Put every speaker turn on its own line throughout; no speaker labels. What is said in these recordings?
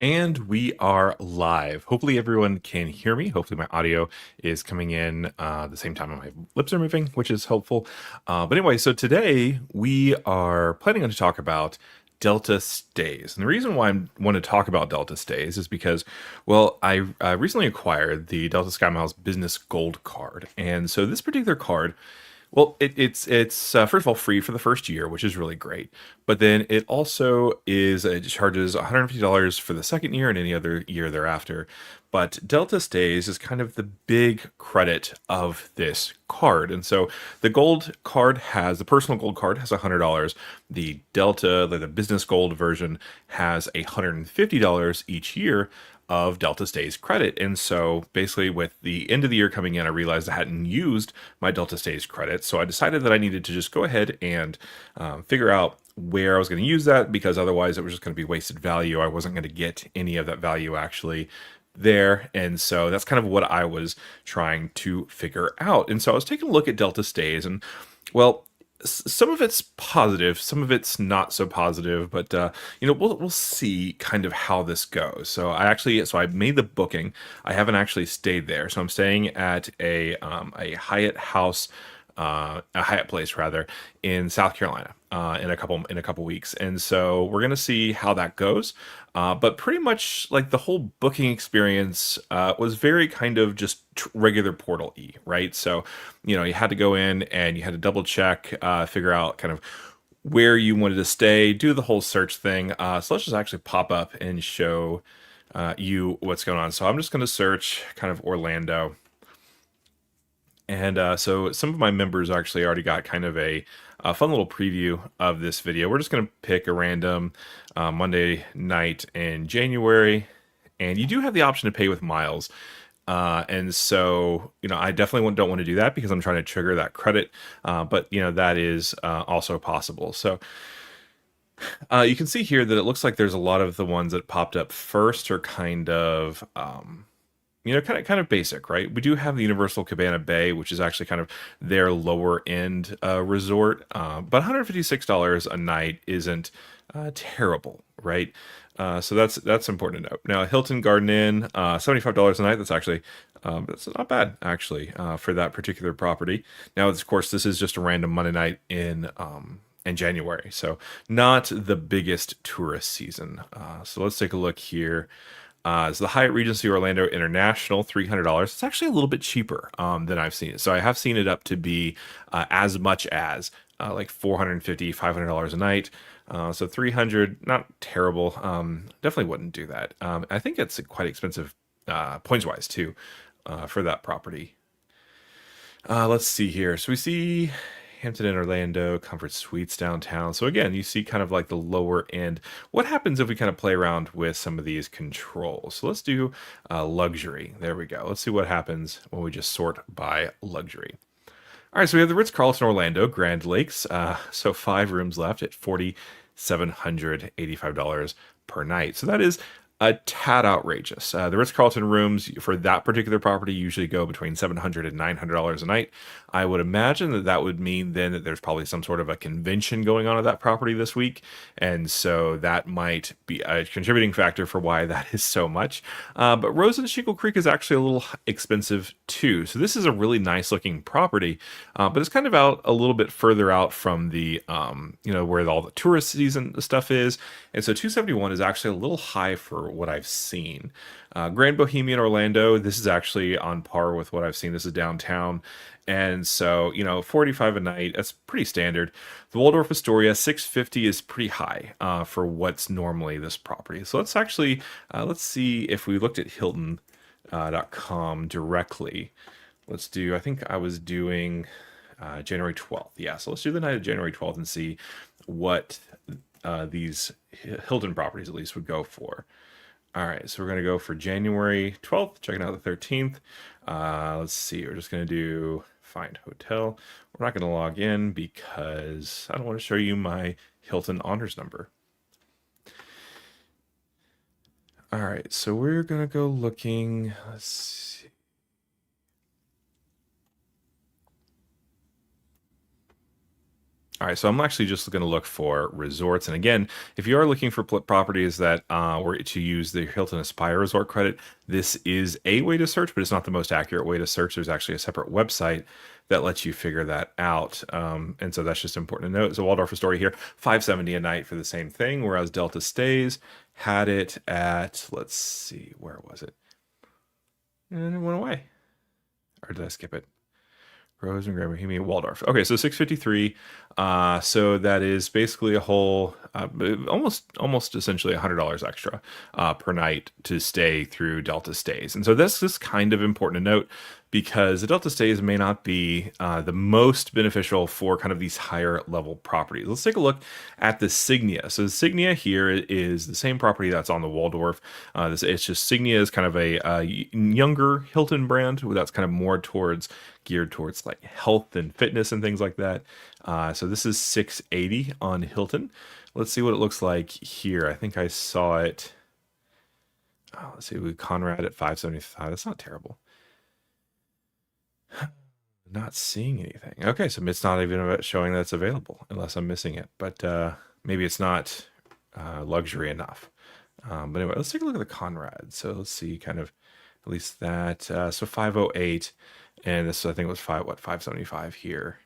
And we are live. Hopefully, everyone can hear me. Hopefully, my audio is coming in the same time my lips are moving, which is helpful. But anyway, so today we are planning on to talk about Delta stays. And the reason why I want to talk about Delta stays is because, well, I recently acquired the Delta SkyMiles Business Gold card. And so this particular card, well, it's first of all free for the first year, which is really great. But then it also is it charges $150 for the second year and any other year thereafter. But Delta Stays is kind of the big credit of this card, and so the personal gold card has $100. The Delta, the business gold version, has $150 each year of Delta Stays credit. And so basically with the end of the year coming in, I realized I hadn't used my Delta Stays credit. So I decided that I needed to just go ahead and figure out where I was going to use that, because otherwise it was just going to be wasted value. I wasn't going to get any of that value actually there. And so that's kind of what I was trying to figure out. And so I was taking a look at Delta Stays, and well, some of it's positive, some of it's not so positive, but we'll see kind of how this goes. So I made the booking. I haven't actually stayed there, so I'm staying at a Hyatt house, a Hyatt place rather, in South Carolina in a couple weeks, and so we're gonna see how that goes. But pretty much like the whole booking experience was very kind of just regular portal right? So you had to go in and you had to double check, figure out kind of where you wanted to stay, do the whole search thing. So let's just actually pop up and show you what's going on. So I'm just going to search kind of Orlando. And so some of my members actually already got kind of a fun little preview of this video. We're just going to pick a random Monday night in January. And you do have the option to pay with miles. And so, I definitely don't want to do that because I'm trying to trigger that credit. But, that is also possible. So you can see here that it looks like there's a lot of the ones that popped up first are kind of kind of basic, right? We do have the Universal Cabana Bay, which is actually kind of their lower end resort, but $156 a night isn't terrible, right? So that's important to note. Now, Hilton Garden Inn, $75 a night. That's not bad actually for that particular property. Now, of course, this is just a random Monday night in January, so not the biggest tourist season. So let's take a look here. It's the Hyatt Regency Orlando International, $300. It's actually a little bit cheaper than I've seen it. So I have seen it up to be as much as like $450, $500 a night. So 300, not terrible. Definitely wouldn't do that. I think it's quite expensive points wise too for that property. Let's see here. So we see Hampton Inn Orlando, Comfort Suites downtown. So again, you see kind of like the lower end. What happens if we kind of play around with some of these controls? So let's do luxury. There we go. Let's see what happens when we just sort by luxury. All right, so we have the Ritz-Carlton Orlando, Grand Lakes. So 5 rooms left at $4,785 per night. So that is a tad outrageous. The Ritz-Carlton rooms for that particular property usually go between $700 and $900 a night. I would imagine that would mean then that there's probably some sort of a convention going on at that property this week, and so that might be a contributing factor for why that is so much. But Rose and Shingle Creek is actually a little expensive too. So this is a really nice looking property, but it's kind of out a little bit further out from the where all the tourist season stuff is, and so 271 is actually a little high for what I've seen. Grand Bohemian Orlando, this is actually on par with what I've seen. This is downtown. And so, 45 a night, that's pretty standard. The Waldorf Astoria, 650 is pretty high for what's normally this property. So let's actually, let's see if we looked at Hilton.com directly. Let's do, I think I was doing January 12th. Yeah, so let's do the night of January 12th and see what these Hilton properties at least would go for. All right, so we're going to go for January 12th, checking out the 13th. Let's see, we're just going to do find hotel. We're not going to log in because I don't want to show you my Hilton honors number. All right, so we're going to go looking. Let's see. All right, so I'm actually just going to look for resorts. And again, if you are looking for properties that were to use the Hilton Aspire Resort credit, this is a way to search, but it's not the most accurate way to search. There's actually a separate website that lets you figure that out. And so that's just important to note. It's a Waldorf Astoria here, $570 a night for the same thing, whereas Delta Stays had it at, let's see, where was it? And it went away. Or did I skip it? Rose and Grand Bohemian Waldorf. Okay, so 653. So that is basically a whole, almost essentially $100 extra per night to stay through Delta Stays. And so this is kind of important to note because the Delta Stays may not be the most beneficial for kind of these higher level properties. Let's take a look at the Signia. So the Signia here is the same property that's on the Waldorf. It's just Signia is kind of a younger Hilton brand that's kind of more geared towards like health and fitness and things like that. So this is 680 on Hilton. Let's see what it looks like here. I think I saw it. Oh, let's see, we Conrad at 575. That's not terrible. Not seeing anything. Okay, so it's not even showing that it's available unless I'm missing it. But maybe it's not luxury enough. But anyway, let's take a look at the Conrad. So let's see kind of at least that. So 508. And this I think was 575 here.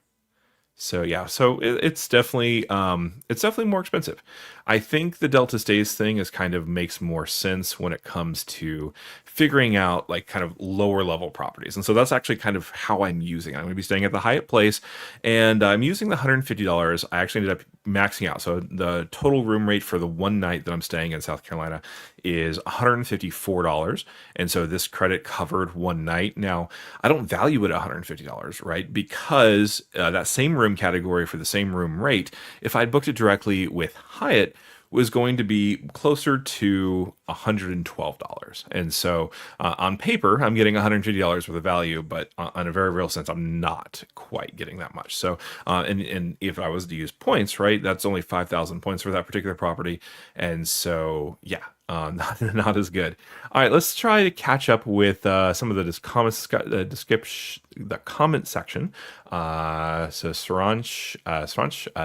So yeah, so it's definitely more expensive. I think the Delta Stays thing is kind of makes more sense when it comes to figuring out like kind of lower level properties. And so that's actually kind of how I'm using it. I'm going to be staying at the Hyatt Place and I'm using the $150. I actually ended up maxing out. So the total room rate for the one night that I'm staying in South Carolina is $154. And so this credit covered one night. Now, I don't value it at $150, right? Because that same room category for the same room rate, if I'd booked it directly with Hyatt, was going to be closer to $112. And so on paper, I'm getting $150 worth of value, but on a very real sense, I'm not quite getting that much. So, and if I was to use points, right, that's only 5,000 points for that particular property. And so, yeah, not as good. All right, let's try to catch up with some of the comments, the comment section. So Saranch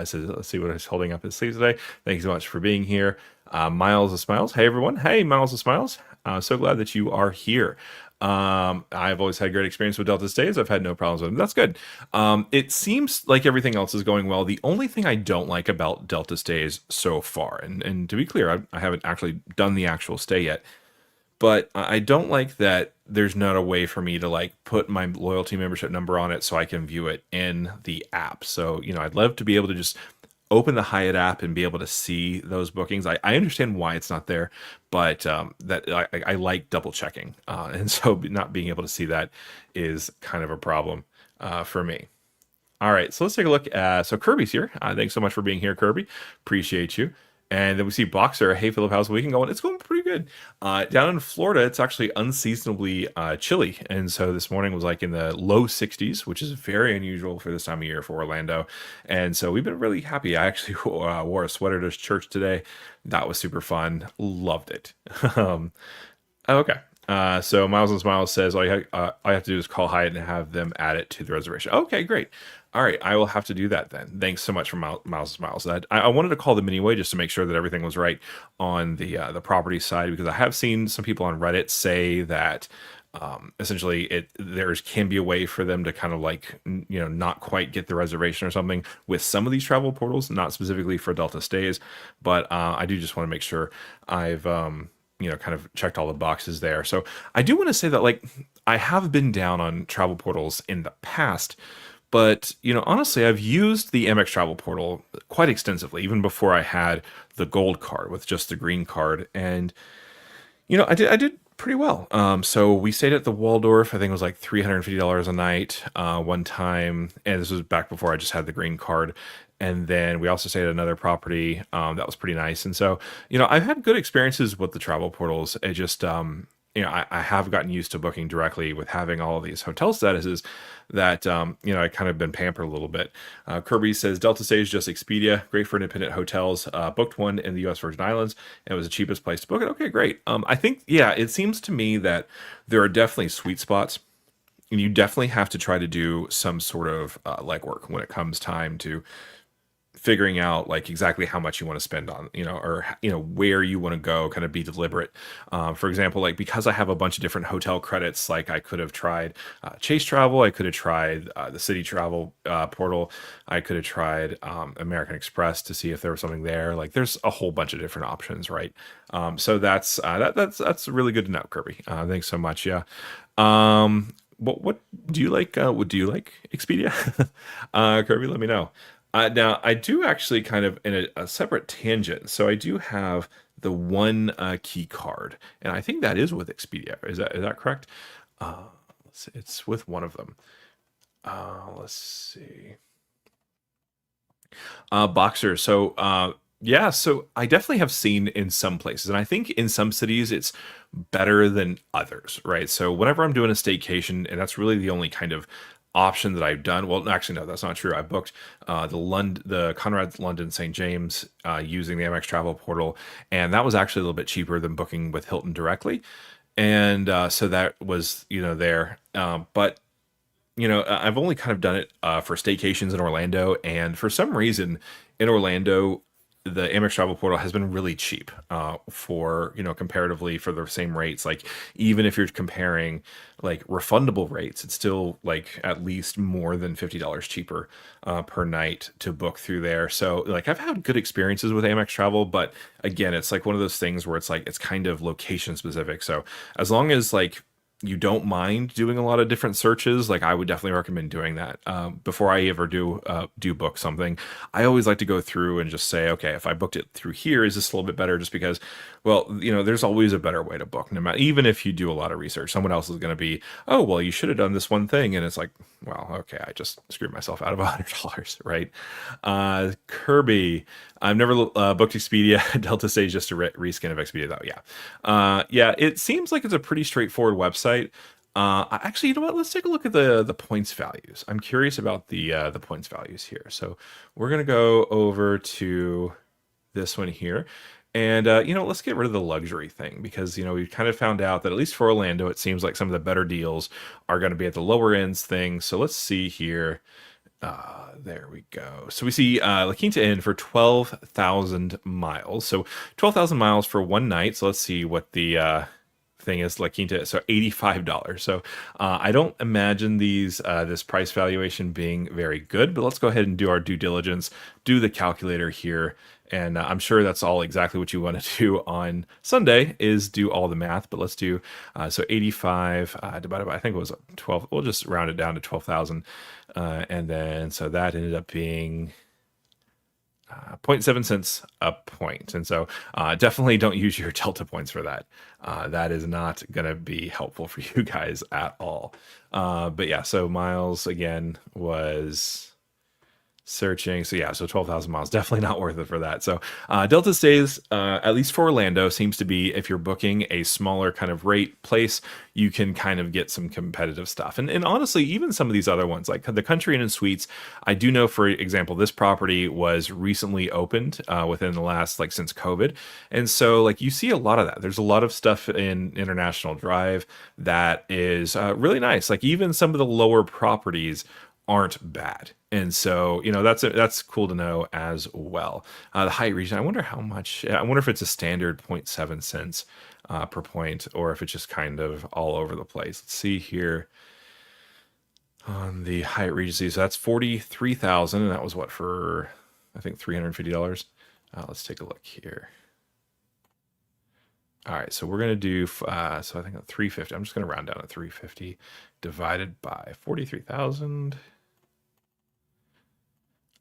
says, let's see what he's holding up his sleeves today. Thank you so much for being here. Miles of Smiles. Hey, everyone. Hey, Miles of Smiles. So glad that you are here. I've always had great experience with Delta Stays. I've had no problems with them. That's good. It seems like everything else is going well. The only thing I don't like about Delta Stays so far, and to be clear, I haven't actually done the actual stay yet, but I don't like that there's not a way for me to like put my loyalty membership number on it so I can view it in the app. So, I'd love to be able to just open the Hyatt app and be able to see those bookings. I understand why it's not there, but that I like double checking. And so not being able to see that is kind of a problem for me. All right, so let's take a look at, so Kirby's here. Thanks so much for being here, Kirby. Appreciate you. And then we see Boxer. Hey, Philip, how's the weekend going? It's going pretty good. Down in Florida, it's actually unseasonably chilly. And so this morning was like in the low 60s, which is very unusual for this time of year for Orlando. And so we've been really happy. I actually wore a sweater to church today. That was super fun. Loved it. Okay. So Miles and Smiles says all you have to do is call Hyatt and have them add it to the reservation. Okay, great. All right, I will have to do that then. Thanks so much for Miles and Smiles. I wanted to call them anyway just to make sure that everything was right on the property side, because I have seen some people on Reddit say that essentially there can be a way for them to kind of like not quite get the reservation or something with some of these travel portals, not specifically for Delta Stays, but I do just want to make sure I've kind of checked all the boxes there. So I do want to say that like I have been down on travel portals in the past, but honestly, I've used the Amex travel portal quite extensively, even before I had the gold card with just the green card. And I did pretty well. So we stayed at the Waldorf. I think it was like $350 a night one time, and this was back before I just had the green card. And then we also stayed at another property that was pretty nice. And so I've had good experiences with the travel portals. It just I have gotten used to booking directly with having all of these hotel statuses that I kind of been pampered a little bit. Kirby says Delta Stays just Expedia, great for independent hotels. Booked one in the U.S. Virgin Islands, and it was the cheapest place to book it. Okay, great. I think it seems to me that there are definitely sweet spots, and you definitely have to try to do some sort of legwork when it comes time to figuring out like exactly how much you want to spend on, or where you want to go, kind of be deliberate. For example, like because I have a bunch of different hotel credits, like I could have tried Chase Travel, I could have tried the City Travel portal, I could have tried American Express to see if there was something there. Like there's a whole bunch of different options, right? So that's really good to know, Kirby. Thanks so much. Yeah. What do you like? What do you like, Expedia? Kirby, let me know. Now, I do actually kind of in a separate tangent. So I do have the one key card, and I think that is with Expedia. Is that correct? It's with one of them. Let's see. Boxer. So yeah, so I definitely have seen in some places, and I think in some cities it's better than others, right? So whenever I'm doing a staycation, and that's really the only kind of option that I've done. Well, actually, no, that's not true. I booked the Conrad London St. James using the Amex Travel portal, and that was actually a little bit cheaper than booking with Hilton directly, and so that was there. But I've only kind of done it for staycations in Orlando, and for some reason in Orlando, the Amex Travel Portal has been really cheap for comparatively for the same rates. Like even if you're comparing like refundable rates, it's still like at least more than $50 cheaper per night to book through there. So like I've had good experiences with Amex Travel, but again, it's like one of those things where it's like it's kind of location specific. So as long as like you don't mind doing a lot of different searches, like I would definitely recommend doing that. Before I ever do book something, I always like to go through and just say, okay, if I booked it through here, is this a little bit better? Just because, well, there's always a better way to book. No matter, even if you do a lot of research, someone else is going to be, oh, well, you should have done this one thing, and it's like, well, okay, I just screwed myself out of $100, right? Kirby, I've never booked Expedia. Delta stays just a reskin of Expedia, though. Yeah, yeah. It seems like it's a pretty straightforward website. Actually, you know what? Let's take a look at the points values. I'm curious about the points values here. So we're gonna go over to this one here. And let's get rid of the luxury thing because we've kind of found out that at least for Orlando, it seems like some of the better deals are going to be at the lower ends things. So let's see here. There we go. So we see La Quinta Inn for 12,000 miles. So 12,000 miles for one night. So let's see what the thing is. La Quinta, so $85. So I don't imagine this price valuation being very good, but let's go ahead and do our due diligence, do the calculator here. And I'm sure that's all exactly what you want to do on Sunday is do all the math. But let's do so 85 divided by, I think it was 12. We'll just round it down to 12,000. And then so that ended up being 0.7 cents a point. And so definitely don't use your Delta points for that. That is not going to be helpful for you guys at all. But yeah, so miles again was searching. So yeah, so 12,000 miles, definitely not worth it for that. So Delta stays, at least for Orlando, seems to be if you're booking a smaller kind of rate place, you can kind of get some competitive stuff. And honestly, even some of these other ones, like the Country Inn and Suites, I do know, for example, this property was recently opened within the last, like since COVID. And so like you see a lot of that. There's a lot of stuff in International Drive that is really nice. Like even some of the lower properties aren't bad. And so, that's cool to know as well. The Hyatt region, I wonder how much, I wonder if it's a standard 0.7 cents per point, or if it's just kind of all over the place. Let's see here on the Hyatt Regency. So that's 43,000. And that was what, for, I think, $350. Let's take a look here. All right, so we're going to do, so I think 350. I'm just going to round down to 350 divided by 43,000.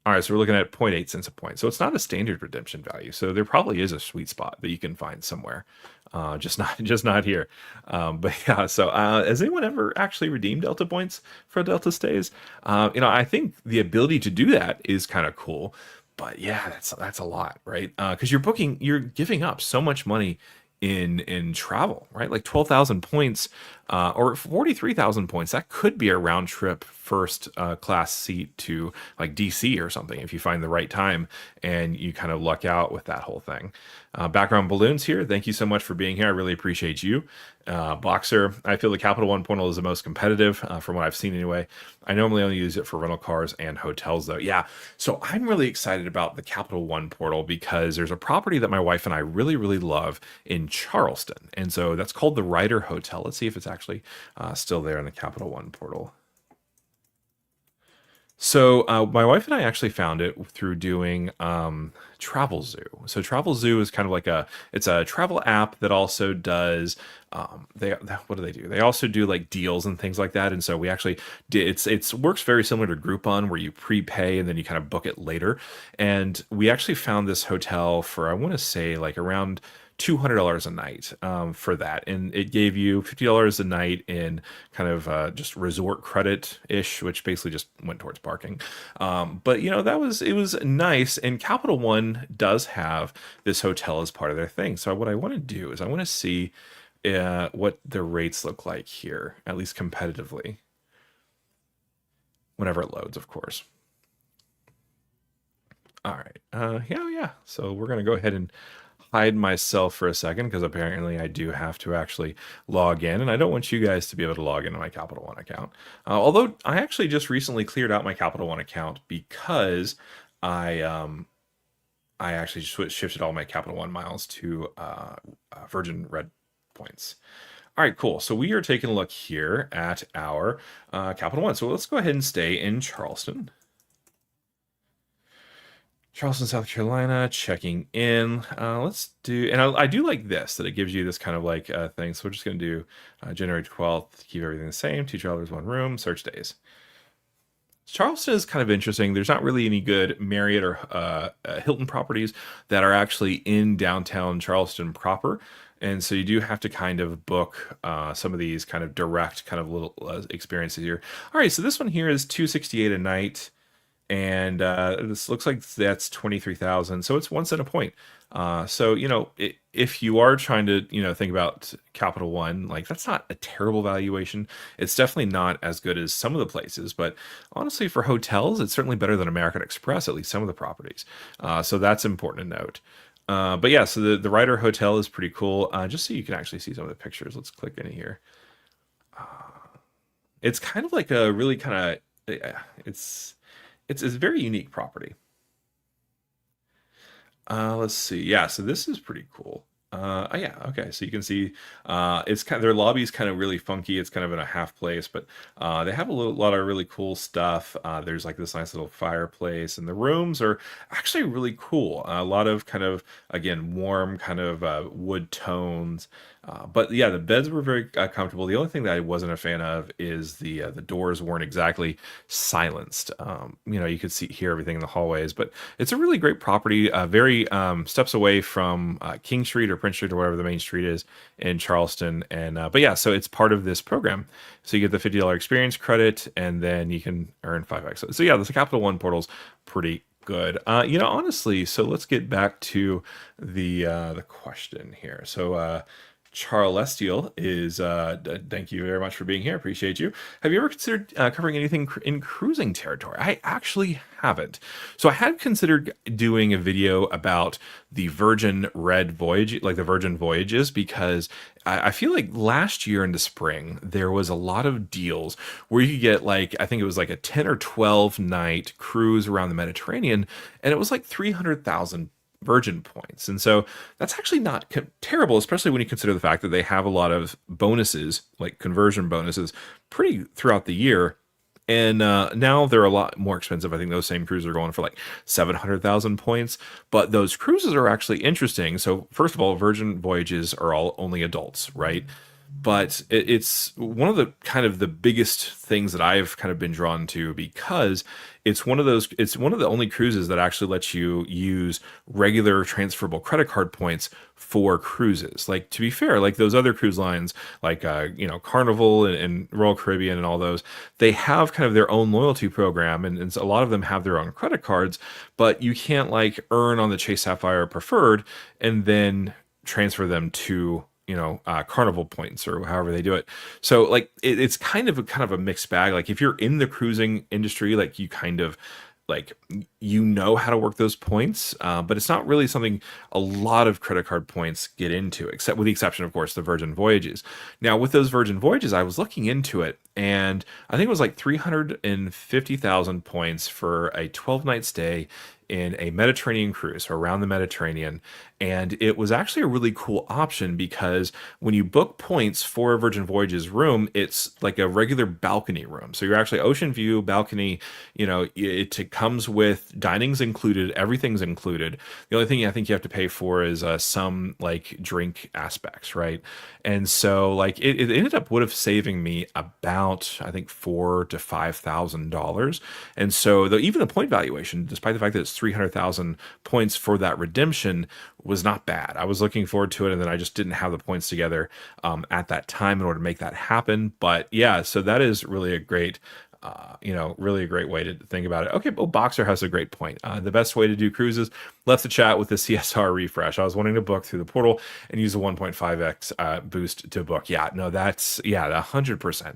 All right, so we're looking at 0.8 cents a point. So it's not a standard redemption value. So there probably is a sweet spot that you can find somewhere, just not here. But yeah, so has anyone ever actually redeemed Delta points for Delta stays? I think the ability to do that is kind of cool. But yeah, that's a lot, right? Because you're giving up so much money in travel, right? Like 12,000 points or 43,000 points. That could be a round trip first class seat to like DC or something if you find the right time and you kind of luck out with that whole thing. Background balloons here. Thank you so much for being here. I really appreciate you. Boxer, I feel the Capital One portal is the most competitive from what I've seen anyway. I normally only use it for rental cars and hotels though. Yeah, so I'm really excited about the Capital One portal because there's a property that my wife and I really, really love in Charleston. And so that's called the Ryder Hotel. Let's see if it's actually still there in the Capital One portal. So my wife and I actually found it through doing Travel Zoo. So Travel Zoo is kind of like it's a travel app that also does what do they do? They also do like deals and things like that. And so we actually did it's works very similar to Groupon where you prepay and then you kind of book it later. And we actually found this hotel for I want to say like around $200 a night for that, and it gave you $50 a night in kind of just resort credit ish, which basically just went towards parking. But you know it was nice, and Capital One does have this hotel as part of their thing. So what I want to do is I want to see what the rates look like here, at least competitively, whenever it loads, of course. All right, yeah. So we're gonna go ahead and hide myself for a second because apparently I do have to actually log in, and I don't want you guys to be able to log into my Capital One account. Although I actually just recently cleared out my Capital One account because I actually shifted all my Capital One miles to Virgin Red points. All right, cool. So we are taking a look here at our Capital One. So let's go ahead and stay in Charleston. Charleston, South Carolina, checking in. Let's do, and I do like this, that it gives you this kind of like thing. So we're just going to do January 12th, keep everything the same, 2 travelers, 1 room, search days. Charleston is kind of interesting. There's not really any good Marriott or Hilton properties that are actually in downtown Charleston proper. And so you do have to kind of book some of these kind of direct kind of little experiences here. All right, so this one here is $268 a night. And this looks like that's 23,000. So it's 1 cent a point. So, you know, if you are trying to, you know, think about Capital One, like that's not a terrible valuation. It's definitely not as good as some of the places, but honestly, for hotels, it's certainly better than American Express, at least some of the properties. So that's important to note. But yeah, so the Ryder Hotel is pretty cool. Just so you can actually see some of the pictures. Let's click in here. It's kind of like a really kind of, it's a very unique property. Let's see. Yeah, so this is pretty cool. Oh yeah, okay. So you can see it's kind of, their lobby is kind of really funky. It's kind of in a half place, but they have a lot of really cool stuff. There's like this nice little fireplace, and the rooms are actually really cool. A lot of kind of again warm kind of wood tones. But yeah, the beds were very comfortable. The only thing that I wasn't a fan of is the doors weren't exactly silenced. You know, you could hear everything in the hallways, but it's a really great property. Very steps away from King Street or Prince Street or whatever the main street is in Charleston. And but yeah, so it's part of this program. So you get the $50 experience credit, and then you can earn 5x. So yeah, the Capital One portal's pretty good. You know, honestly, so let's get back to the question here. So Charlestial is, thank you very much for being here. Appreciate you. Have you ever considered covering anything in cruising territory? I actually haven't. So I had considered doing a video about the Virgin Red voyage, like the Virgin voyages, because I feel like last year in the spring, there was a lot of deals where you could get like, I think it was like a 10 or 12 night cruise around the Mediterranean, and it was like 300,000 Virgin points. And so that's actually not terrible, especially when you consider the fact that they have a lot of bonuses, like conversion bonuses, pretty throughout the year. And now they're a lot more expensive. I think those same cruises are going for like 700,000 points. But those cruises are actually interesting. So first of all, Virgin voyages are all only adults, right? But it's one of the kind of the biggest things that I've kind of been drawn to, because it's one of the only cruises that actually lets you use regular transferable credit card points for cruises. Like, to be fair, like those other cruise lines, like you know, Carnival and Royal Caribbean and all those, they have kind of their own loyalty program, and a lot of them have their own credit cards, but you can't like earn on the Chase Sapphire Preferred and then transfer them to Carnival points or however they do it. So like it's kind of a mixed bag. Like if you're in the cruising industry, like you kind of like how to work those points, but it's not really something a lot of credit card points get into, except with the exception, of course, the Virgin Voyages. Now, with those Virgin Voyages, I was looking into it, and I think it was like 350,000 points for a 12-night stay in a Mediterranean cruise or around the Mediterranean. And it was actually a really cool option because when you book points for a Virgin Voyages room, it's like a regular balcony room. So you're actually ocean view, balcony, it comes with dining's included, everything's included. The only thing I think you have to pay for is some like drink aspects, right? And so like it ended up would have saving me about I think $4,000 to $5,000. And so even the point valuation, despite the fact that it's 300,000 points for that redemption, was not bad. I was looking forward to it, and then I just didn't have the points together at that time in order to make that happen. But yeah, so that is really a great really a great way to think about it. Okay, well, Boxer has a great point. The best way to do cruises, left the chat with the CSR refresh. I was wanting to book through the portal and use a 1.5x boost to book. Yeah, no, that's 100%.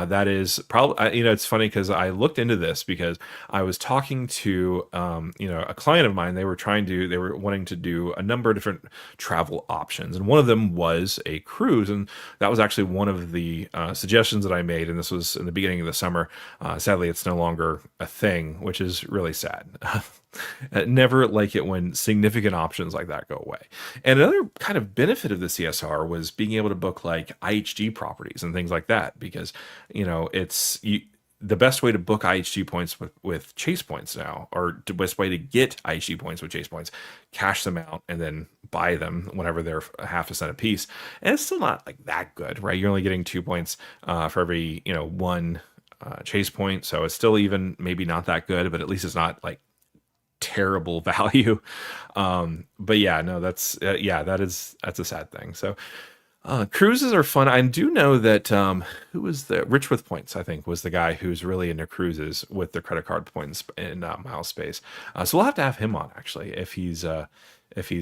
That is probably, it's funny because I looked into this because I was talking to, a client of mine. They were wanting to do a number of different travel options. And one of them was a cruise. And that was actually one of the suggestions that I made. And this was in the beginning of the summer. Sadly, it's no longer a thing, which is really sad. Never like it when significant options like that go away. And another kind of benefit of the CSR was being able to book like IHG properties and things like that, because the best way to book IHG points with Chase points now, or the best way to get IHG points with Chase points, cash them out and then buy them whenever they're half a cent a piece. And it's still not like that good, right? You're only getting 2 points for every one Chase point, so it's still even maybe not that good, but at least it's not like terrible value. But yeah, no, that's a sad thing. So cruises are fun. I do know that who was the Rich with Points, I think, was the guy who's really into cruises with the credit card points in mile space. So we'll have to have him on actually if he's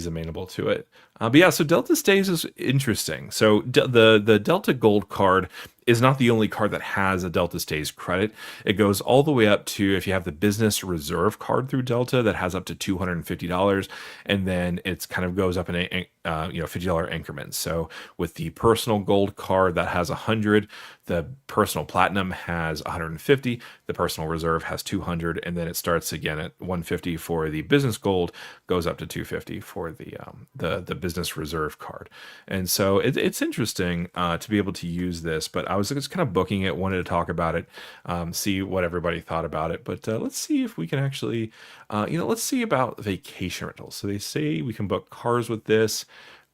amenable to it. But yeah, so Delta Stays is interesting. So the Delta Gold card is not the only card that has a Delta Stays credit. It goes all the way up to, if you have the Business Reserve card through Delta, that has up to $250, and then it's kind of goes up in $50 increments. So with the Personal Gold card, that has 100, the Personal Platinum has 150, the Personal Reserve has 200, and then it starts again at 150 for the Business Gold, goes up to 250 for the Business Reserve card. And so it's interesting to be able to use this, but I was just kind of booking it, wanted to talk about it, see what everybody thought about it. But let's see if we can actually, let's see about vacation rentals. So they say we can book cars with this.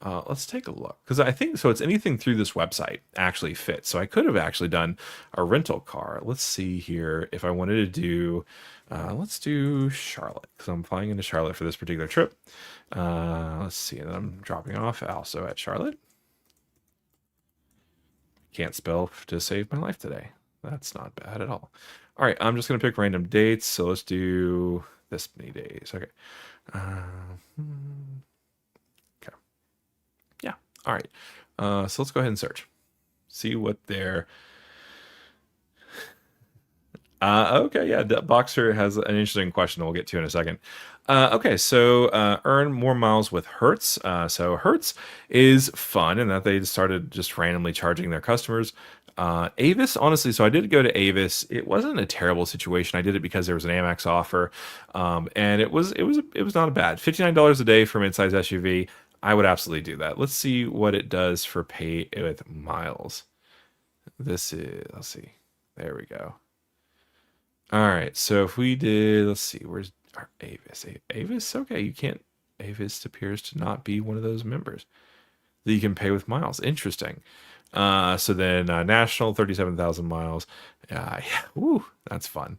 Let's take a look, because I think so. It's anything through this website actually fits. So I could have actually done a rental car. Let's see here. If I wanted to do, let's do Charlotte, because I'm flying into Charlotte for this particular trip. Let's see. And then I'm dropping off also at Charlotte. Can't spell to save my life today. That's not bad at all. All right, I'm just going to pick random dates. So let's do this many days. Okay. Okay. Yeah. All right. So let's go ahead and search. See what they're... okay, yeah, Boxer has an interesting question we'll get to in a second. Okay, so earn more miles with Hertz. So Hertz is fun in that they started just randomly charging their customers. Avis, honestly, so I did go to Avis. It wasn't a terrible situation. I did it because there was an Amex offer, and it was not bad. $59 a day for midsize SUV. I would absolutely do that. Let's see what it does for pay with miles. Let's see. There we go. All right, so if we did, let's see, where's our Avis? Avis, okay, you can't. Avis appears to not be one of those members that you can pay with miles. Interesting. So then national, 37,000 miles. Yeah, woo, that's fun.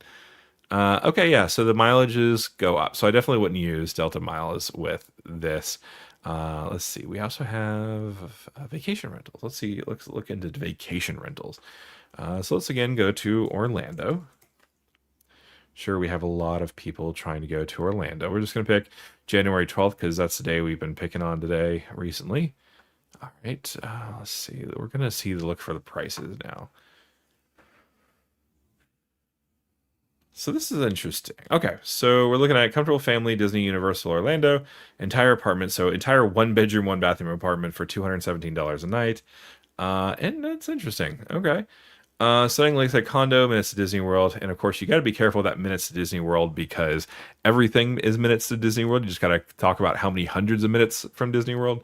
Okay, yeah, so the mileages go up. So I definitely wouldn't use Delta Miles with this. Let's see, we also have vacation rentals. Let's see, let's look into vacation rentals. So let's again go to Orlando. Sure, we have a lot of people trying to go to Orlando. We're just going to pick January 12th because that's the day we've been picking on today recently. All right, let's see. We're gonna look for the prices now. So this is interesting. Okay, so we're looking at comfortable family, Disney, Universal, Orlando, entire apartment. So entire one bedroom, one bathroom apartment for $217 a night. And that's interesting. Okay. Setting Lakeside Condo, minutes to Disney World, and of course you got to be careful with that minutes to Disney World because everything is minutes to Disney World. You just got to talk about how many hundreds of minutes from Disney World.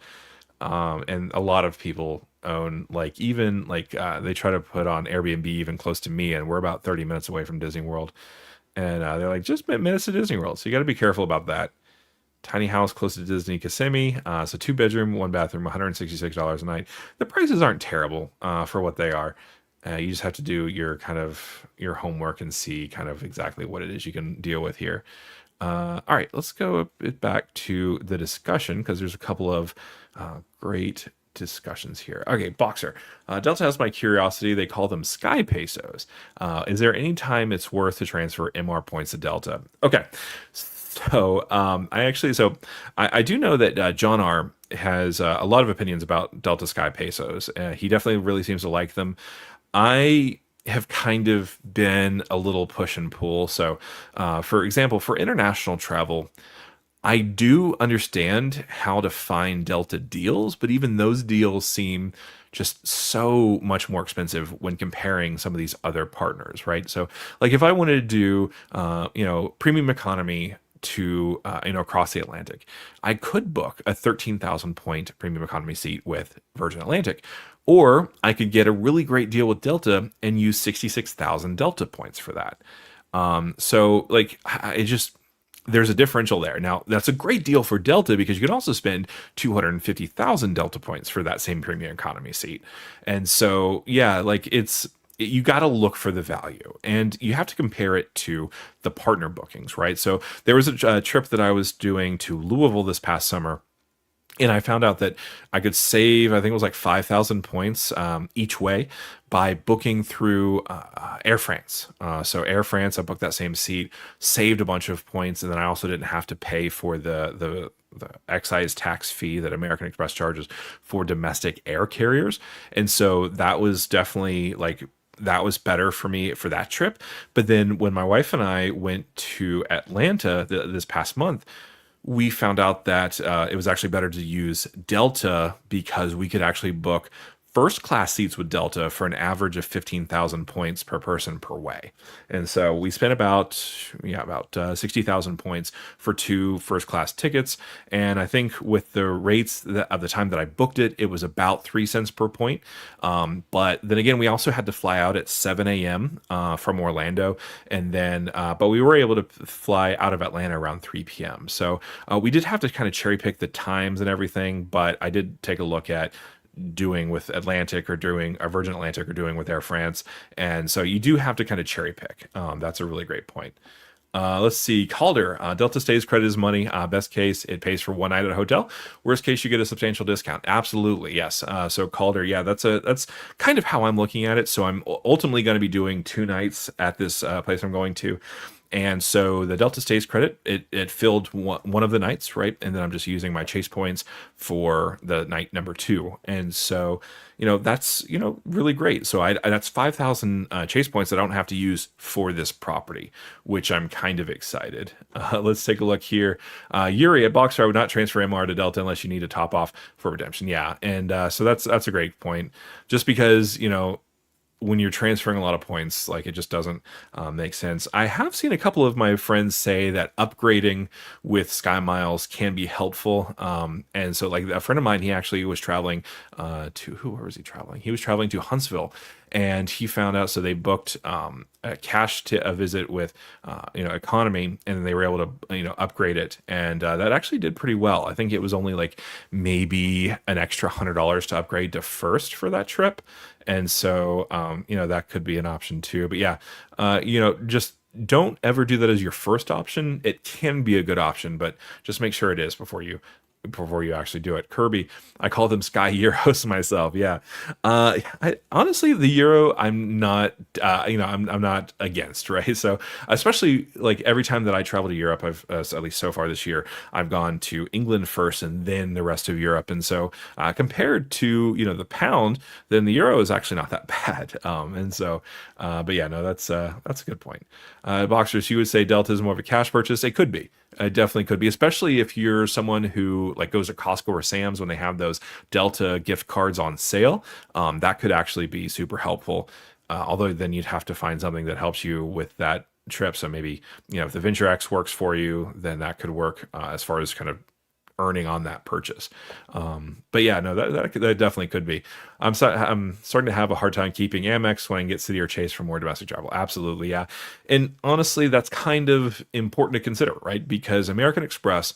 And a lot of people own like even like they try to put on Airbnb even close to me, and we're about 30 minutes away from Disney World, and they're like just minutes to Disney World, so you got to be careful about that. Tiny house close to Disney Kissimmee, so two bedroom, one bathroom, $166 a night. The prices aren't terrible for what they are. You just have to do your kind of your homework and see kind of exactly what it is you can deal with here. All right, let's go a bit back to the discussion because there's a couple of great discussions here. Okay, Boxer. Delta has my curiosity. They call them Sky Pesos. Is there any time it's worth to transfer MR points to Delta? Okay, so I do know that John R has a lot of opinions about Delta Sky Pesos. He definitely really seems to like them. I have kind of been a little push and pull. So, for example, for international travel, I do understand how to find Delta deals, but even those deals seem just so much more expensive when comparing some of these other partners, right? So, like if I wanted to do, premium economy to across the Atlantic, I could book a 13,000 point premium economy seat with Virgin Atlantic, or I could get a really great deal with Delta and use 66,000 Delta points for that. So like it just there's a differential there. Now, that's a great deal for Delta because you can also spend 250,000 Delta points for that same premium economy seat. And so, yeah, like you got to look for the value and you have to compare it to the partner bookings, right? So there was a trip that I was doing to Louisville this past summer, and I found out that I could save, I think it was like 5,000 points each way by booking through Air France. So Air France, I booked that same seat, saved a bunch of points, and then I also didn't have to pay for the excise tax fee that American Express charges for domestic air carriers. And so that was definitely like, that was better for me for that trip. But then when my wife and I went to Atlanta this past month, we found out that it was actually better to use Delta because we could actually book first class seats with Delta for an average of 15,000 points per person per way. And so we spent about 60,000 points for two first class tickets. And I think with the rates of the time that I booked it, it was about 3 cents per point. But then again, we also had to fly out at 7 a.m. From Orlando. And then, but we were able to fly out of Atlanta around 3 p.m. So we did have to kind of cherry pick the times and everything. But I did take a look at doing with Atlantic or doing Virgin Atlantic or doing with Air France. And so you do have to kind of cherry pick. That's a really great point. Let's see. Calder, Delta stays credit is money. Best case, it pays for one night at a hotel. Worst case, you get a substantial discount. Absolutely, yes. So Calder, yeah, that's kind of how I'm looking at it. So I'm ultimately going to be doing 2 nights at this place I'm going to. And so the Delta Stays credit, it filled one of the nights, right? And then I'm just using my chase points for the night number 2. And so, that's, really great. So that's 5,000 chase points that I don't have to use for this property, which I'm kind of excited. Let's take a look here. Yuri at Boxer, I would not transfer MR to Delta unless you need to top off for redemption. Yeah. And so that's a great point. Just because, when you're transferring a lot of points, like it just doesn't make sense. I have seen a couple of my friends say that upgrading with SkyMiles can be helpful. And so like a friend of mine, he actually was traveling where was he traveling? He was traveling to Huntsville, and he found out, so they booked a cash to a visit with economy, and they were able to upgrade it, and that actually did pretty well. I think it was only like maybe an extra $100 to upgrade to first for that trip, and so that could be an option too. But yeah, just don't ever do that as your first option. It can be a good option, but just make sure it is before you before you actually do it. Kirby, I call them Sky Euros myself. Yeah, honestly, the euro, I'm not, I'm not against, right? So especially like every time that I travel to Europe, I've at least so far this year, I've gone to England first and then the rest of Europe, and so compared to the pound, then the euro is actually not that bad. And so, but yeah, no, that's a good point. Boxers, you would say Delta is more of a cash purchase? It could be. It definitely could be, especially if you're someone who like goes to Costco or Sam's when they have those Delta gift cards on sale. That could actually be super helpful. Although then you'd have to find something that helps you with that trip. So maybe if the Venture X works for you, then that could work as far as kind of earning on that purchase. But yeah, no, that definitely could be. I'm starting to have a hard time keeping Amex when I can get City or Chase for more domestic travel. Absolutely, yeah. And honestly, that's kind of important to consider, right? Because American Express,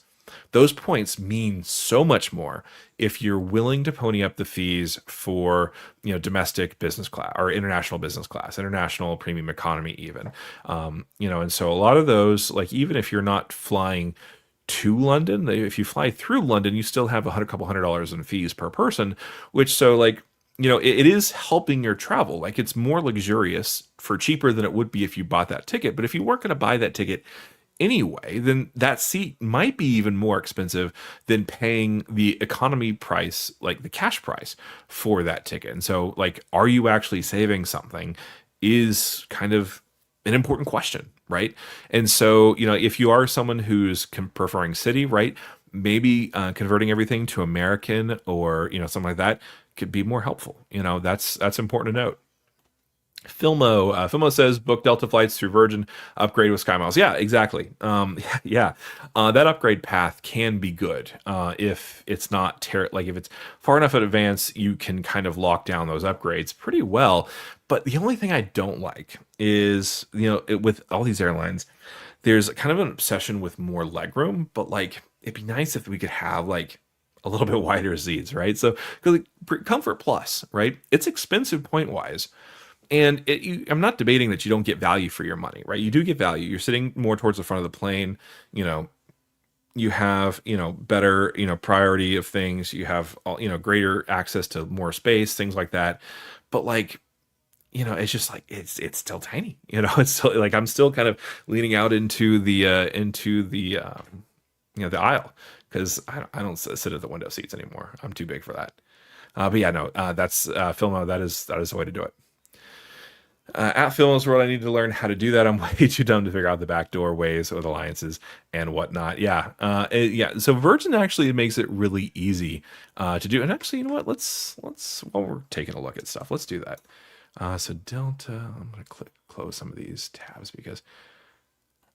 those points mean so much more if you're willing to pony up the fees for domestic business class or international business class, international premium economy even. And so a lot of those, like even if you're not flying to London, if you fly through London, you still have couple $100 in fees per person, which so like it is helping your travel. Like it's more luxurious for cheaper than it would be if you bought that ticket. But if you weren't going to buy that ticket anyway, then that seat might be even more expensive than paying the economy price, like the cash price for that ticket. And so like, are you actually saving something is kind of an important question, right? And so, if you are someone who's preferring City, right, maybe converting everything to American or, something like that could be more helpful. That's important to note. Filmo says book Delta flights through Virgin, upgrade with SkyMiles. Yeah, exactly. Yeah, that upgrade path can be good if it's not like if it's far enough in advance, you can kind of lock down those upgrades pretty well. But the only thing I don't like is with all these airlines, there's kind of an obsession with more legroom. But like it'd be nice if we could have like a little bit wider seats, right? So because Comfort Plus, right? It's expensive point wise. And I'm not debating that you don't get value for your money, right? You do get value. You're sitting more towards the front of the plane. You have, better, priority of things. You have, greater access to more space, things like that. But like, it's just like, it's still tiny, it's still like, I'm still kind of leaning out into the the aisle because I don't sit at the window seats anymore. I'm too big for that. But yeah, no, that's Filmo. That is the way to do it. At Filmos World, I need to learn how to do that. I'm way too dumb to figure out the backdoor ways with alliances and whatnot. Yeah, yeah. So Virgin actually makes it really easy to do. And actually, you know what? Let's while we're taking a look at stuff, let's do that. So Delta, I'm going to close some of these tabs because.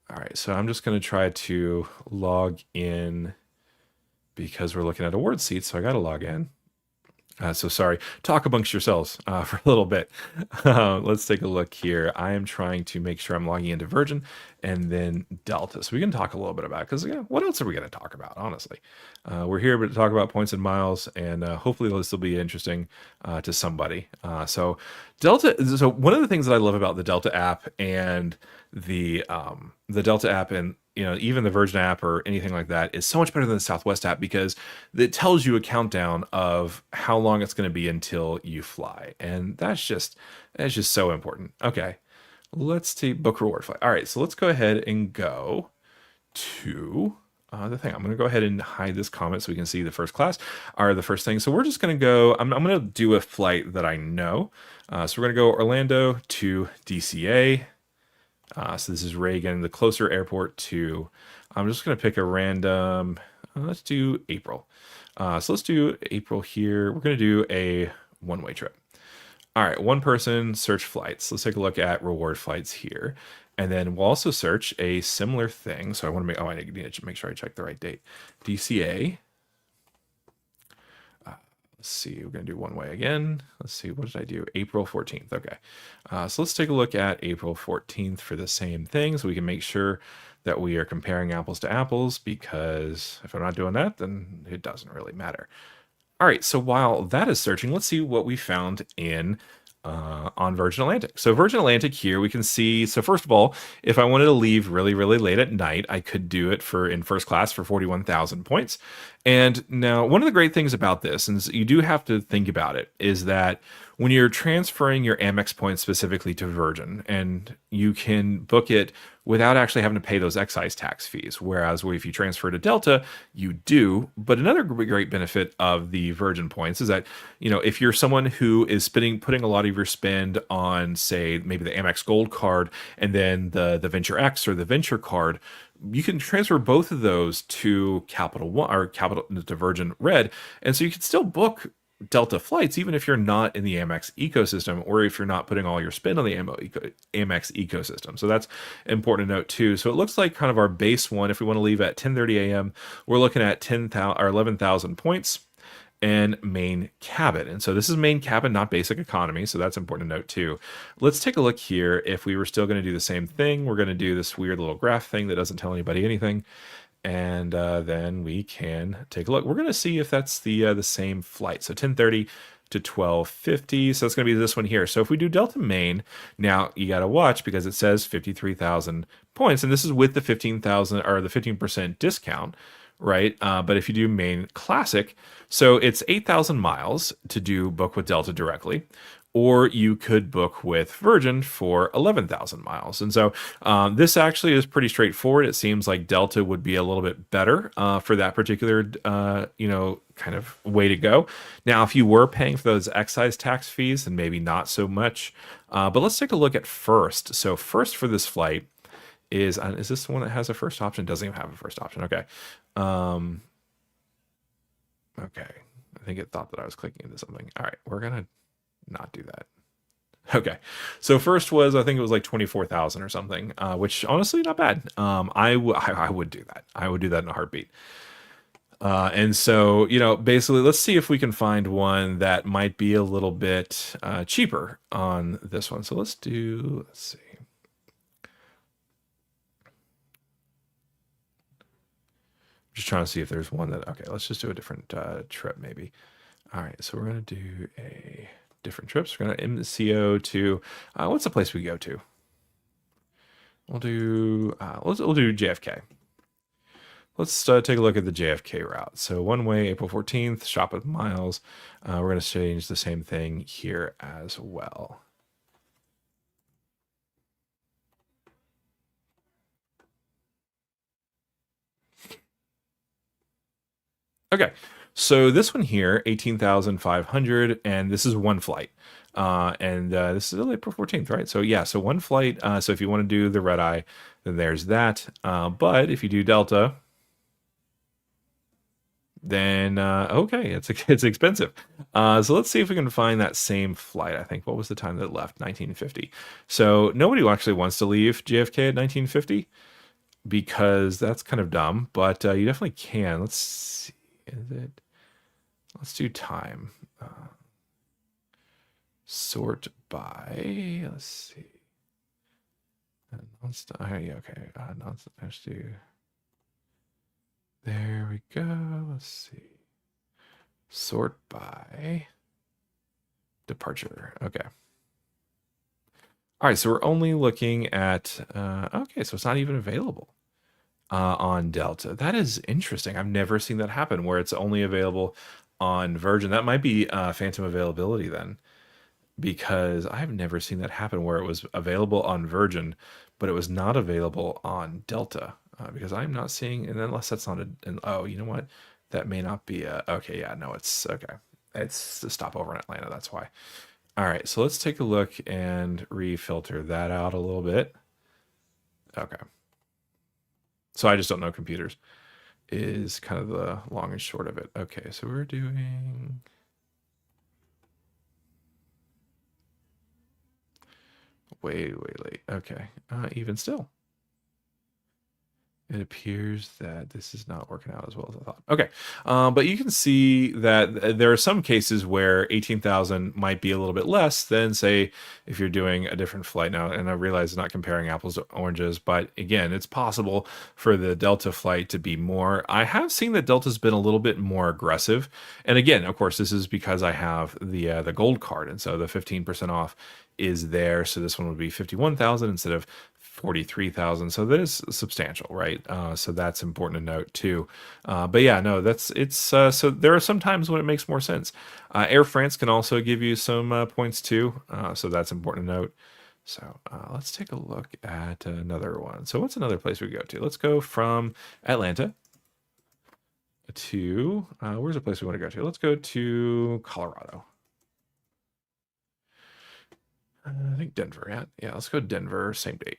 All right, so I'm just going to try to log in because we're looking at award seats. So I got to log in. So sorry, talk amongst yourselves for a little bit. Let's take a look here. I am trying to make sure I'm logging into Virgin and then Delta. So we can talk a little bit about it because what else are we going to talk about, honestly? We're here to talk about points and miles, and hopefully this will be interesting to somebody. So Delta, so one of the things that I love about the Delta app and the Delta app and even the Virgin app or anything like that is so much better than the Southwest app because it tells you a countdown of how long it's going to be until you fly. And that's just so important. Okay, let's take book reward flight. All right, so let's go ahead and go to the thing. I'm going to go ahead and hide this comment so we can see the first class or the first thing. So we're just going to go, I'm going to do a flight that I know. So we're going to go Orlando to DCA. So this is Reagan, the closer airport to, I'm just going to pick a random, let's do April. So let's do April here. We're going to do a one-way trip. All right, one person, search flights. Let's take a look at reward flights here. And then we'll also search a similar thing. So I want to make, I need to make sure I check the right date. DCA. Let's see, we're going to do one way again. Let's see, what did I do? April 14th. Okay. So let's take a look at April 14th for the same thing so we can make sure that we are comparing apples to apples because if I'm not doing that, then it doesn't really matter. All right, so while that is searching, let's see what we found in on Virgin Atlantic. So Virgin Atlantic here, we can see. So first of all, if I wanted to leave really, really late at night, I could do it for in first class for 41,000 points. And now, one of the great things about this, and you do have to think about it, is that when you're transferring your Amex points specifically to Virgin, and you can book it without actually having to pay those excise tax fees. Whereas if you transfer to Delta, you do. But another great benefit of the Virgin points is that, if you're someone who is putting a lot of your spend on, say, maybe the Amex Gold card and then the Venture X or the Venture card, you can transfer both of those to Capital One or to Virgin Red, and so you can still book Delta flights even if you're not in the Amex ecosystem or if you're not putting all your spend on the Amex ecosystem. So that's important to note too. So it looks like kind of our base one, if we want to leave at 10:30 a.m., we're looking at 10,000 or 11,000 points and main cabin. And so this is main cabin, not basic economy. So that's important to note too. Let's take a look here. If we were still going to do the same thing, we're going to do this weird little graph thing that doesn't tell anybody anything. And then we can take a look. We're going to see if that's the same flight. So 10:30 to 12:50. So it's going to be this one here. So if we do Delta Main, now you got to watch because it says 53,000 points, and this is with the 15,000 or the 15% discount, right? But if you do Main Classic, so it's 8,000 miles to book with Delta directly, or you could book with Virgin for 11,000 miles. And so this actually is pretty straightforward. It seems like Delta would be a little bit better for that particular, kind of way to go. Now, if you were paying for those excise tax fees, then maybe not so much. But let's take a look at first. So first for this flight is this the one that has a first option? Doesn't even have a first option. Okay. Okay. I think it thought that I was clicking into something. All right. We're going to not do that. Okay. So first was, I think it was like 24,000 or something, which honestly, not bad. I would do that. I would do that in a heartbeat. And so, basically, let's see if we can find one that might be a little bit cheaper on this one. So let's see. Just trying to see if there's one okay, let's just do a different trip maybe. All right, so we're going to do a different trips. We're going to MCO to, what's the place we go to? We'll do JFK. Let's take a look at the JFK route. So one way, April 14th, shop with miles. We're going to change the same thing here as well. Okay, so this one here, 18,500, and this is one flight. And this is April 14th, right? So yeah, so one flight. So if you want to do the red eye, then there's that. But if you do Delta, then okay, it's expensive. So let's see if we can find that same flight. I think, what was the time that it left? 1950. So nobody actually wants to leave JFK at 1950 because that's kind of dumb, but you definitely can. Let's see. Let's do time. Sort by. Let's see. Okay. Let's do. There we go. Let's see. Sort by departure. Okay. All right. So we're only looking at. Okay. So it's not even available on Delta. That is interesting. I've never seen that happen where it's only available on Virgin. That might be phantom availability then, because I've never seen that happen where it was available on Virgin, but it was not available on Delta, because I'm not seeing, and unless that's not oh, you know what? That may not be okay. Yeah, no, it's okay. It's the stopover in Atlanta. That's why. All right. So let's take a look and refilter that out a little bit. Okay. So I just don't know computers is kind of the long and short of it. Okay, so we're doing way late. Okay, even still. It appears that this is not working out as well as I thought. Okay, but you can see that there are some cases where 18,000 might be a little bit less than, say, if you're doing a different flight now. And I realize it's not comparing apples to oranges, but again, it's possible for the Delta flight to be more. I have seen that Delta's been a little bit more aggressive, and again, of course, this is because I have the gold card, and so the 15% off is there. So this one would be 51,000 instead of 43,000. So that is substantial, right? So that's important to note too. But yeah, no, so there are some times when it makes more sense. Air France can also give you some points too. So that's important to note. So let's take a look at another one. So what's another place we go to? Let's go from Atlanta to, where's a place we want to go to? Let's go to Colorado. I think Denver, yeah. Yeah, let's go Denver, same date.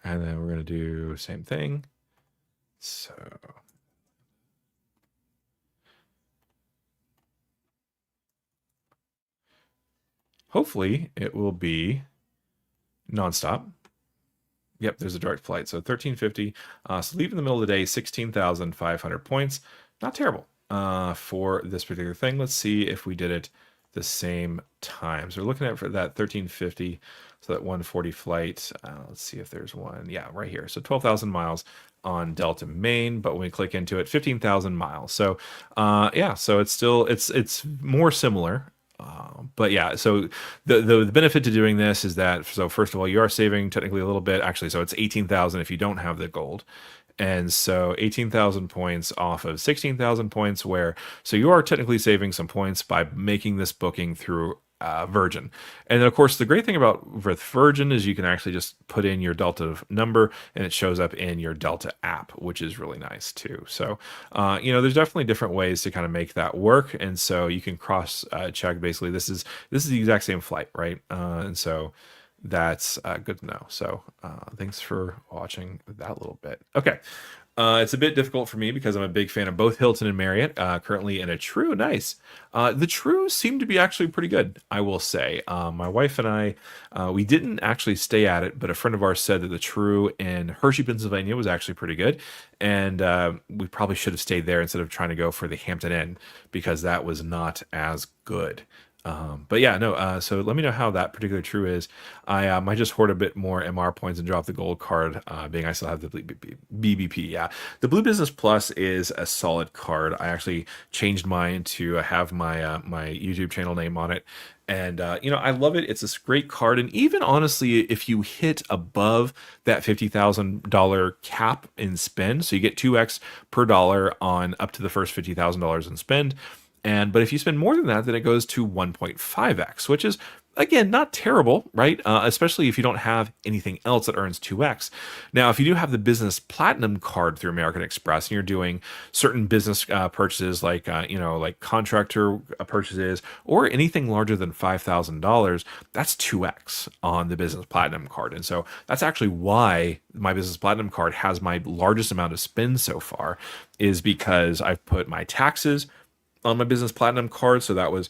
And then we're going to do same thing. So hopefully it will be nonstop. Yep, there's a direct flight. So 1350. So leave in the middle of the day, 16,500 points. Not terrible for this particular thing. Let's see if we did it the same time. So we're looking at for that 1350. So that 140 flight. Let's see if there's one. Yeah, right here. So 12,000 miles on Delta Maine, but when we click into it, 15,000 miles. So yeah, so it's still it's more similar. But yeah, so the benefit to doing this is that, so first of all, you are saving technically a little bit. Actually, so it's 18,000 if you don't have the gold. And so 18,000 points off of 16,000 points, so you are technically saving some points by making this booking through Virgin. And then, of course, the great thing about with Virgin is you can actually just put in your Delta number and it shows up in your Delta app, which is really nice too. So, there's definitely different ways to kind of make that work. And so you can cross check. Basically, this is the exact same flight, right? And so that's good to know. So thanks for watching that little bit. Okay. It's a bit difficult for me because I'm a big fan of both Hilton and Marriott, currently in a True. Nice. The True seem to be actually pretty good, I will say. My wife and I, we didn't actually stay at it, but a friend of ours said that the True in Hershey, Pennsylvania was actually pretty good. And we probably should have stayed there instead of trying to go for the Hampton Inn because that was not as good. But yeah, no, so let me know how that particular True is. I might just hoard a bit more MR points and drop the gold card, being I still have the BBP. Yeah, the Blue Business Plus is a solid card. I actually changed mine to have my YouTube channel name on it. And, I love it. It's a great card. And even honestly, if you hit above that $50,000 cap in spend, so you get 2x per dollar on up to the first $50,000 in spend. But if you spend more than that, then it goes to 1.5x, which is, again, not terrible, right? Especially if you don't have anything else that earns 2x. Now, if you do have the Business Platinum card through American Express and you're doing certain business purchases like contractor purchases or anything larger than $5,000, that's 2x on the Business Platinum card. And so that's actually why my Business Platinum card has my largest amount of spend so far, is because I've put my taxes on my Business Platinum card. So that was,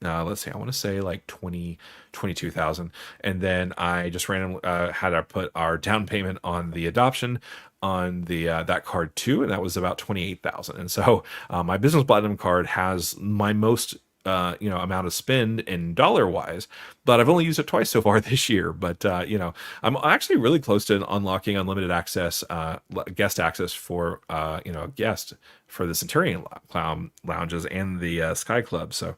let's see, I want to say like 22,000. And then I just randomly had to put our down payment on the adoption on the that card too, and that was about 28,000. And so my Business Platinum card has my most amount of spend in dollar wise, but I've only used it twice so far this year. But I'm actually really close to unlocking unlimited access, guest access for guest for the Centurion lounges and the Sky Club. So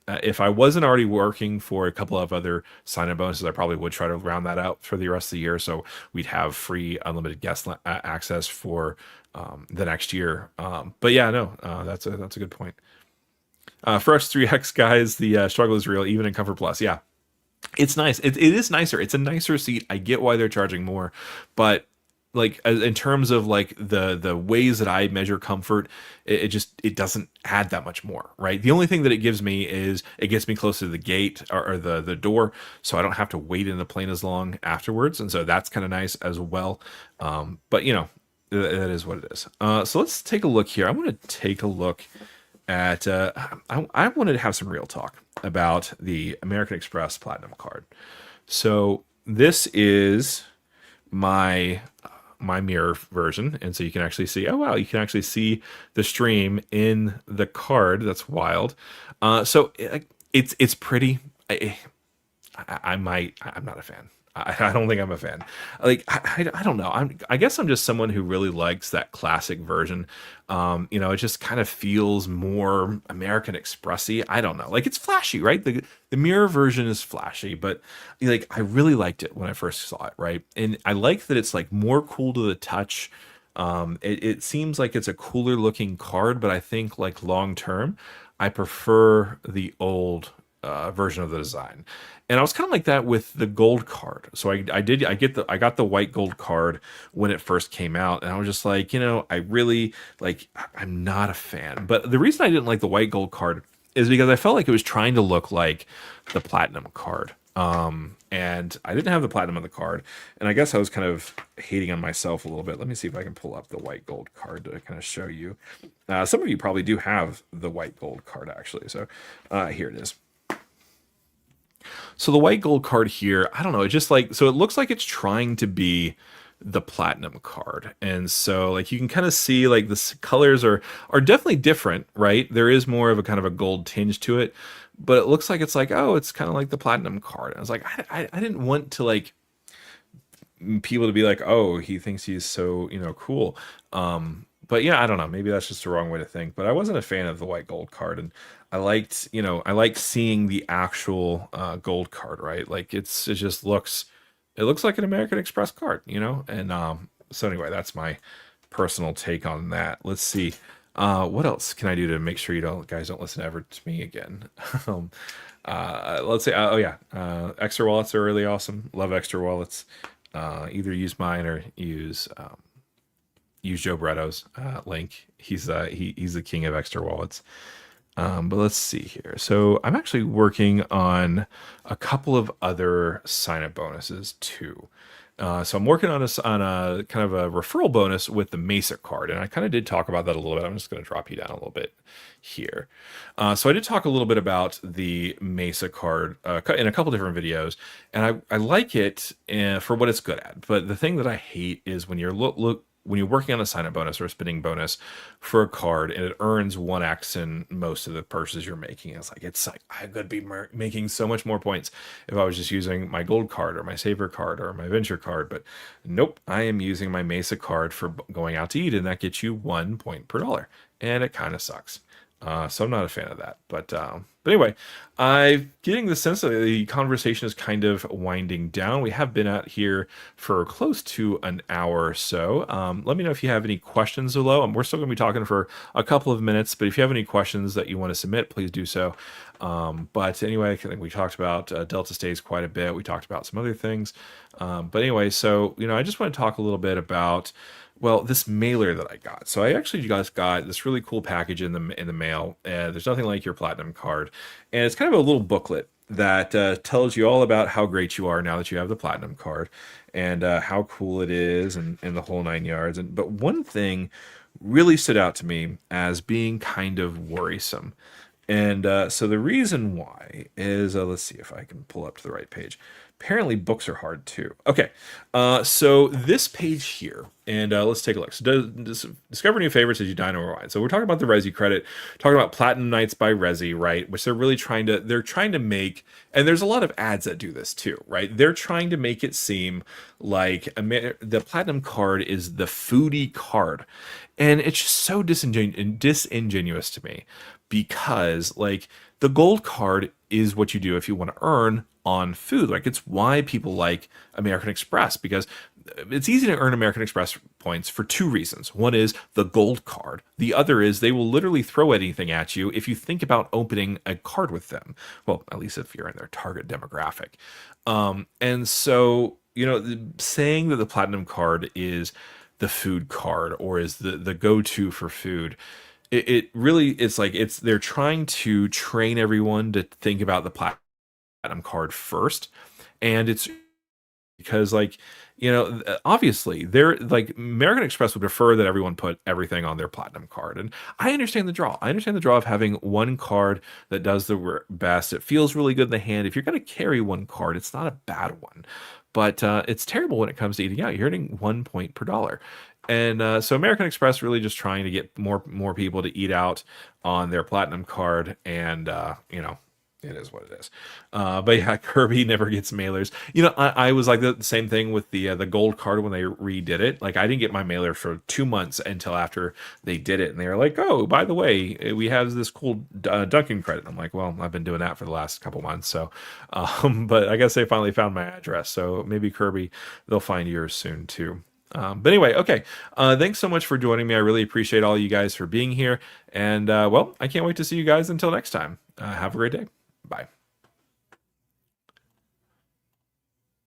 if I wasn't already working for a couple of other sign-up bonuses, I probably would try to round that out for the rest of the year, so we'd have free unlimited guest access for the next year. But yeah, no, that's a good point. For us 3X guys, the struggle is real, even in Comfort Plus. Yeah, it's nice. It is nicer. It's a nicer seat. I get why they're charging more, but like in terms of like the ways that I measure comfort, it doesn't add that much more, right? The only thing that it gives me is it gets me closer to the gate or the door, so I don't have to wait in the plane as long afterwards, and so that's kind of nice as well. But that is what it is. So let's take a look here. I want to take a look at I wanted to have some real talk about the American Express Platinum card. So this is my my mirror version, and so you can actually see. Oh wow, you can actually see the stream in the card. That's wild. It's pretty. I'm not a fan. I don't think I'm a fan. I don't know. I guess I'm just someone who really likes that classic version. It just kind of feels more American Expressy. I don't know. Like it's flashy, right? The mirror version is flashy, but like I really liked it when I first saw it, right? And I like that it's like more cool to the touch. It seems like it's a cooler looking card, but I think like long term, I prefer the old version of the design. And I was kind of like that with the gold card. So I got the white gold card when it first came out, and I was just like, I really like I'm not a fan. But the reason I didn't like the white gold card is because I felt like it was trying to look like the platinum card. And I didn't have the platinum on the card, and I guess I was kind of hating on myself a little bit. Let me see if I can pull up the white gold card to kind of show you. Some of you probably do have the white gold card actually. So here it is. So the white gold card here, I don't know, it just like so it looks like it's trying to be the platinum card. And so like you can kind of see like the colors are definitely different, right? There is more of a kind of a gold tinge to it, but it looks like it's like, oh, it's kind of like the platinum card. And I was like, I didn't want to like people to be like, oh, he thinks he's so, cool. But yeah, I don't know. Maybe that's just the wrong way to think. But I wasn't a fan of the white gold card, and I liked seeing the actual gold card, right? Like it looks like an American Express card, And so anyway, that's my personal take on that. Let's see. What else can I do to make sure guys don't listen ever to me again? um, let's say, oh yeah, extra wallets are really awesome. Love extra wallets. Either use mine or use Joe Bretto's link. He's the king of extra wallets. But let's see here. So I'm actually working on a couple of other sign up bonuses too. So I'm working on a kind of a referral bonus with the Mesa card, and I kind of did talk about that a little bit. I'm just going to drop you down a little bit here. So I did talk a little bit about the Mesa card in a couple different videos, and I like it for what it's good at. But the thing that I hate is when you're when you're working on a sign-up bonus or a spending bonus for a card and it earns 1x in most of the purchases you're making. It's like I could be making so much more points if I was just using my gold card or my saver card or my venture card. But nope, I am using my Mesa card for going out to eat, and that gets you 1 point per dollar. And it kind of sucks. So I'm not a fan of that. But anyway, I'm getting the sense that the conversation is kind of winding down. We have been out here for close to an hour or so. Let me know if you have any questions below. We're still going to be talking for a couple of minutes, but if you have any questions that you want to submit, please do so. But anyway, I think we talked about Delta Stays quite a bit. We talked about some other things. But anyway, so, I just want to talk a little bit about this mailer that I got. So I actually just got this really cool package in the mail. There's nothing like your platinum card, and it's kind of a little booklet that tells you all about how great you are now that you have the platinum card, and how cool it is, and the whole 9 yards. But one thing really stood out to me as being kind of worrisome. And so the reason why is, let's see if I can pull up to the right page. Apparently books are hard too. Okay, so this page here, and let's take a look. So discover new favorites as you dine or wine. So we're talking about the Resi credit, talking about Platinum Nights by Resi, right? Which they're really trying to make, and there's a lot of ads that do this too, right? They're trying to make it seem like the Platinum card is the foodie card, and it's just so disingenuous to me, because like the gold card is what you do if you want to earn on food. Like it's why people like American Express, because it's easy to earn American Express points for two reasons. One is the gold card. The other is they will literally throw anything at you if you think about opening a card with them. Well, at least if you're in their target demographic. And so, saying that the platinum card is the food card or is the go-to for food, it really, they're trying to train everyone to think about the platinum card first, and it's because like obviously they're like American Express would prefer that everyone put everything on their platinum card, and I understand the draw. I understand the draw of having one card that does the best. It feels really good in the hand. If you're going to carry one card, it's not a bad one, but it's terrible when it comes to eating out. You're earning 1 point per dollar. And so American Express really just trying to get more people to eat out on their platinum card, and it is what it is. But yeah, Kirby never gets mailers. I was like the same thing with the gold card when they redid it. Like I didn't get my mailer for 2 months until after they did it, and they were like, "Oh, by the way, we have this cool Dunkin' credit." I'm like, "Well, I've been doing that for the last couple months." So, but I guess they finally found my address. So maybe Kirby, they'll find yours soon too. But anyway, okay. Thanks so much for joining me. I really appreciate all you guys for being here. And well, I can't wait to see you guys until next time. Have a great day. Bye.